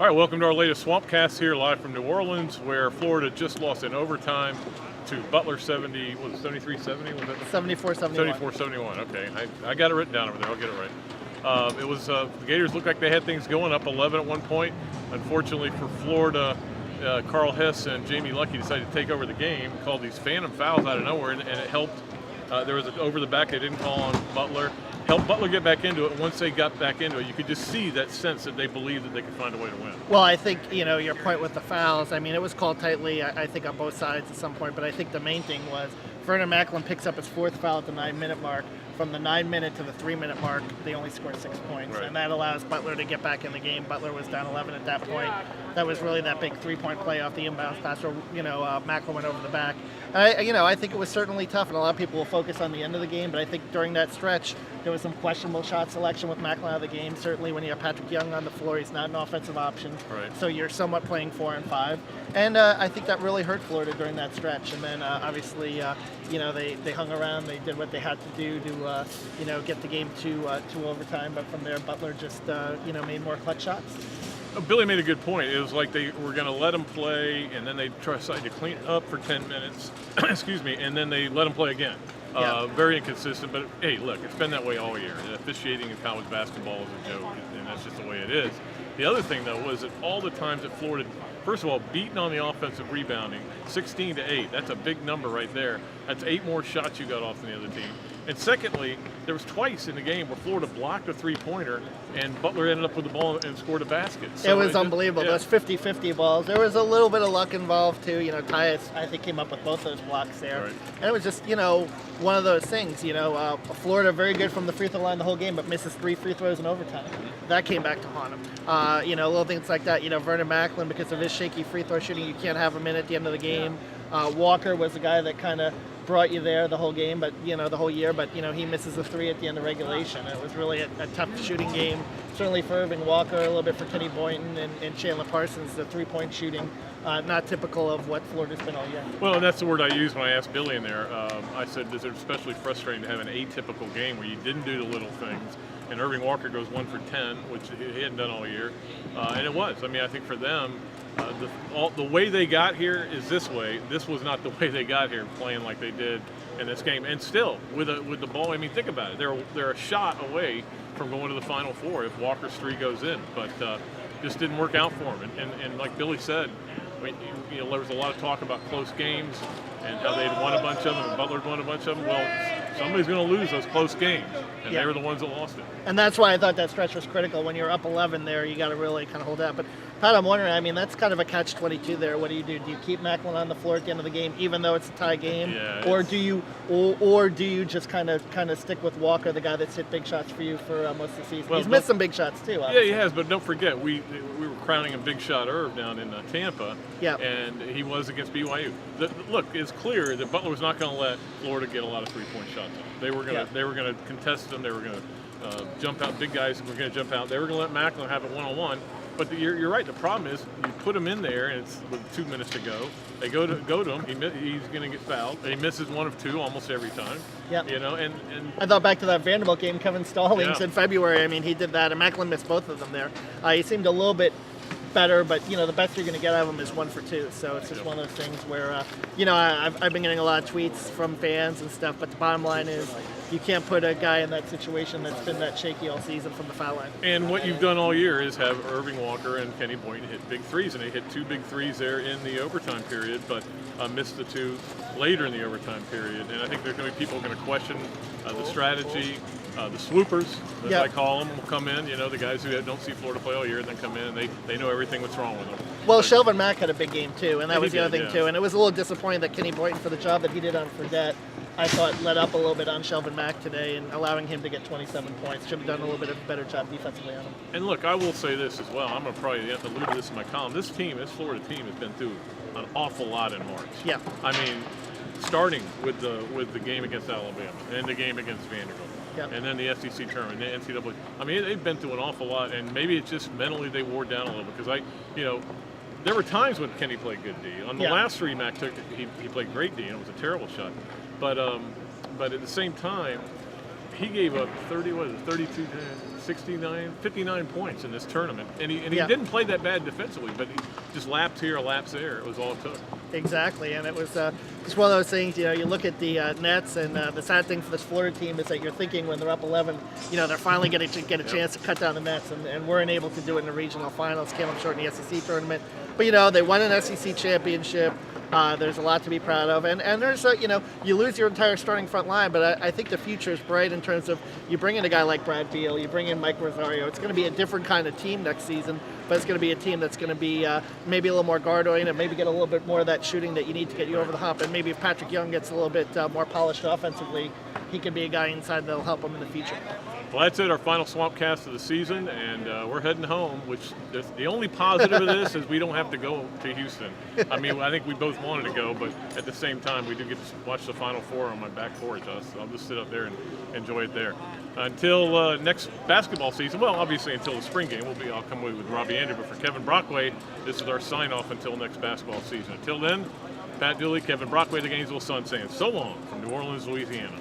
All right, welcome to our latest Swampcast here live from New Orleans, where Florida just lost in overtime to Butler 73-70? Was that 74-71. 74-71, okay. I got it written down over there. I'll get it right. The Gators looked like they had things going, up 11 at one point. Unfortunately for Florida, Carl Hess and Jamie Lucky decided to take over the game, called these phantom fouls out of nowhere, and it helped. There was an over the back they didn't call on Butler. Helped Butler get back into it. Once they got back into it, you could just see that sense that they believed that they could find a way to win. Well, I think, your point with the fouls, I mean, it was called tightly, I think, on both sides at some point, but I think the main thing was Vernon Macklin picks up his fourth foul at the 9-minute mark. From the 9-minute to the 3-minute mark, they only scored 6 points, right. And that allows Butler to get back in the game. Butler was down 11 at that point. That was really that big three-point play off the inbounds pass where, Macklin went over the back. I think it was certainly tough, and a lot of people will focus on the end of the game, but I think during that stretch, there was some questionable shot selection with Macklin out of the game. Certainly when you have Patrick Young on the floor, he's not an offensive option. Right. So you're somewhat playing 4 and 5. And I think that really hurt Florida during that stretch. And then obviously, they hung around. They did what they had to do to, get the game to overtime. But from there, Butler just, made more clutch shots. Billy made a good point. It was like they were going to let him play, and then they decided to clean up for 10 minutes, excuse me, and then they let him play again. Yeah. Very inconsistent, but hey, look, it's been that way all year. The officiating in college basketball is a joke, and that's just the way it is. The other thing, though, was that all the times that Florida, first of all, beaten on the offensive rebounding, 16-8. That's a big number right there. That's 8 more shots you got off than the other team. And secondly, there was twice in the game where Florida blocked a three-pointer, and Butler ended up with the ball and scored a basket. So it was unbelievable. Those 50-50 balls. There was a little bit of luck involved, too. Tyus, I think, came up with both those blocks there. Right. And it was just, one of those things. Florida very good from the free throw line the whole game, but misses 3 free throws in overtime. That came back to haunt him. Little things like that. Vernon Macklin, because of his shaky free throw shooting, you can't have him in at the end of the game. Walker was the guy that kind of brought you there the whole game, but the whole year. But he misses a 3 at the end of regulation. It was really a tough shooting game. Certainly for Irving Walker, a little bit for Kenny Boynton and Chandler Parsons. The 3-point shooting, not typical of what Florida's been all year. Well, that's the word I used when I asked Billy in there. I said, "Is it especially frustrating to have an atypical game where you didn't do the little things?" And Irving Walker goes 1 for 10, which he hadn't done all year, and it was. I mean, I think for them, the way they got here is this way. This was not the way they got here, playing like they did in this game. And still, with the ball, I mean, think about it. They're a shot away from going to the Final Four if Walker's 3 goes in, but just didn't work out for them. And like Billy said, there was a lot of talk about close games and how they'd won a bunch of them and Butler won a bunch of them. Well, somebody's going to lose those close games, and they were the ones that lost it. And that's why I thought that stretch was critical. When you're up 11 there, you got to really kind of hold out. But Pat, I'm wondering, I mean, that's kind of a catch-22 there. What do you do? Do you keep Macklin on the floor at the end of the game, even though it's a tie game, or do you just kind of stick with Walker, the guy that's hit big shots for you for most of the season? Well, he's missed some big shots too. Obviously. Yeah, he has. But don't forget, we were crowning him Big Shot Irv down in Tampa, and he was against BYU. Look, it's clear that Butler was not going to let Florida get a lot of 3-point shots. They were going to contest them. They were going to jump out. Big guys were going to jump out. They were going to let Macklin have it one-on-one. But you're right. The problem is you put him in there, and it's with 2 minutes to go. They go to him. He's going to get fouled. He misses 1 of 2 almost every time. Yeah. And I thought back to that Vanderbilt game, Kevin Stallings in February. I mean, he did that, and Macklin missed both of them there. He seemed a little bit better, but the best you're going to get out of him is 1 for 2. So it's just one of those things where I've been getting a lot of tweets from fans and stuff, but the bottom line is you can't put a guy in that situation that's been that shaky all season from the foul line. And what you've done all year is have Irving Walker and Kenny Boynton hit big threes, and they hit 2 big threes there in the overtime period, but missed the 2 later in the overtime period. And I think there's going to be people going to question the strategy. The swoopers, as I call them, will come in. The guys who don't see Florida play all year, and then come in and they know everything that's wrong with them. Well, Shelvin Mack had a big game too, and that was the other thing too. And it was a little disappointing that Kenny Boynton, for the job that he did on Fredette, I thought let up a little bit on Shelvin Mack today, and allowing him to get 27 points. Should have done a little bit of a better job defensively on him. And look, I will say this as well. I'm going to probably allude to this in my column. This Florida team, has been through an awful lot in March. Yeah. I mean, starting with the game against Alabama and the game against Vanderbilt. Yep. And then the SEC tournament, the NCAA. I mean, they've been through an awful lot, and maybe it's just mentally they wore down a little bit. Because there were times when Kenny played good D. On the last 3 Mac took, he played great D, and it was a terrible shot. But at the same time, he gave up 32, 69, 59 points in this tournament, and he didn't play that bad defensively, but he just laps here, laps there. It was all it took. Exactly, and it was just one of those things. You look at the nets, and the sad thing for this Florida team is that you're thinking when they're up 11, they're finally going to get a chance to cut down the nets, and weren't able to do it in the regional finals. Came up short in the SEC tournament, but they won an SEC championship. There's a lot to be proud of, and there's you lose your entire starting front line, but I think the future is bright in terms of you bring in a guy like Brad Beal, you bring in Mike Rosario. It's going to be a different kind of team next season, but it's going to be a team that's going to be maybe a little more guard-oriented, maybe get a little bit more of that shooting that you need to get you over the hump, and maybe if Patrick Young gets a little bit more polished offensively, he could be a guy inside that'll help him in the future. Well, that's it, our final Swampcast of the season, and we're heading home, which the only positive of this is we don't have to go to Houston. I mean, I think we both wanted to go, but at the same time, we do get to watch the Final Four on my back porch. I'll just sit up there and enjoy it there. Until next basketball season, well, obviously until the spring game, I'll come away with Robbie Andrew, but for Kevin Brockway, this is our sign-off until next basketball season. Until then, Pat Dooley, Kevin Brockway, the Gainesville Sun saying so long from New Orleans, Louisiana.